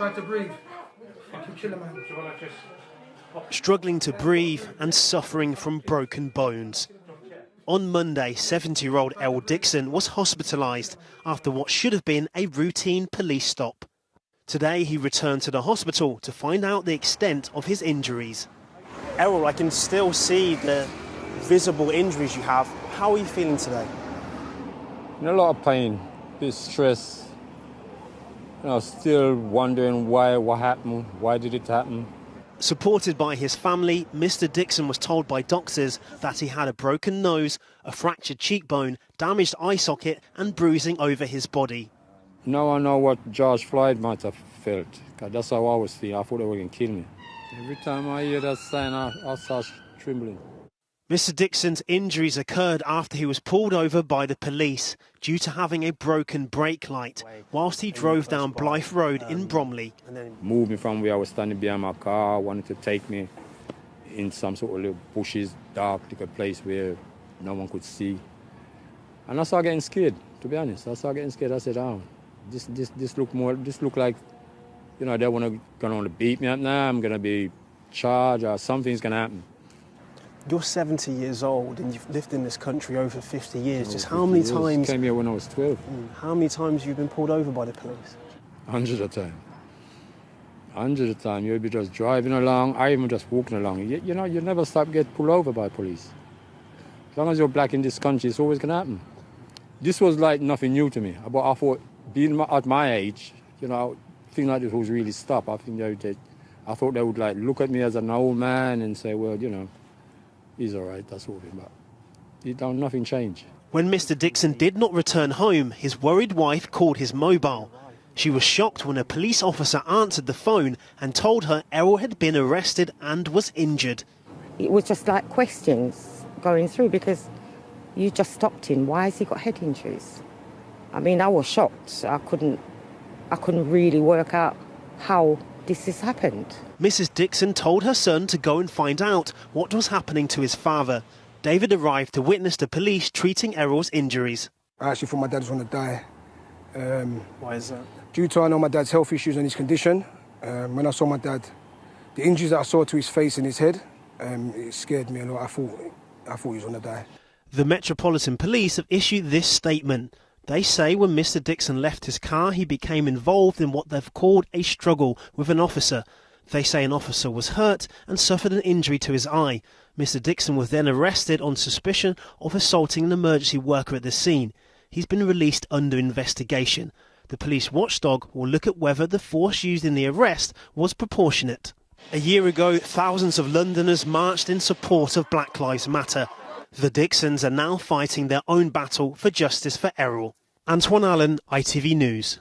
Try to breathe. Fucking killer, man. Struggling to breathe and suffering from broken bones. On Monday, 70-year-old Erroll Dixon was hospitalised after what should have been a routine police stop. Today he returned to the hospital to find out the extent of his injuries. Errol, I can still see the visible injuries you have. How are you feeling today? In a lot of pain, a bit stress. Still wondering what happened, why did it happen? Supported by his family, Mr. Dixon was told by doctors that he had a broken nose, a fractured cheekbone, damaged eye socket and bruising over his body. Now I know what George Floyd might have felt, because that's how I was feeling. I thought they were going to kill me. Every time I hear that sign, I start trembling. Mr. Dixon's injuries occurred after he was pulled over by the police due to having a broken brake light whilst he drove down Blythe Road in Bromley. Moved me from where I was standing behind my car, wanted to take me in some sort of little bushes, dark little place where no one could see. And I started getting scared, to be honest. I started getting scared. I said, oh, this look like, they want to beat me up now. I'm going to be charged or something's going to happen. You're 70 years old and you've lived in this country over 50 years. Just how many times... I came here when I was 12. How many times have you been pulled over by the police? Hundreds of times. Hundreds of times. You'll be just driving along, or even just walking along. You never stop getting pulled over by police. As long as you're black in this country, it's always going to happen. This was like nothing new to me. But I thought, being at my age, things like this was really stop. I thought they would look at me as an old man and say, well, he's all right, that's all. But nothing changed. When Mr. Dixon did not return home, his worried wife called his mobile. She was shocked when a police officer answered the phone and told her Errol had been arrested and was injured. It was just like questions going through because you just stopped him. Why has he got head injuries? I mean, I was shocked. I couldn't really work out how this has happened. Mrs. Dixon told her son to go and find out what was happening to his father. David arrived to witness the police treating Errol's injuries. I actually thought my dad was going to die. Why is that? Due to I know my dad's health issues and his condition. When I saw my dad, the injuries that I saw to his face and his head, it scared me a lot. I thought he was going to die. The Metropolitan Police have issued this statement. They say when Mr. Dixon left his car, he became involved in what they've called a struggle with an officer. They say an officer was hurt and suffered an injury to his eye. Mr. Dixon was then arrested on suspicion of assaulting an emergency worker at the scene. He's been released under investigation. The police watchdog will look at whether the force used in the arrest was proportionate. A year ago, thousands of Londoners marched in support of Black Lives Matter. The Dixons are now fighting their own battle for justice for Errol. Antoine Allen, ITV News.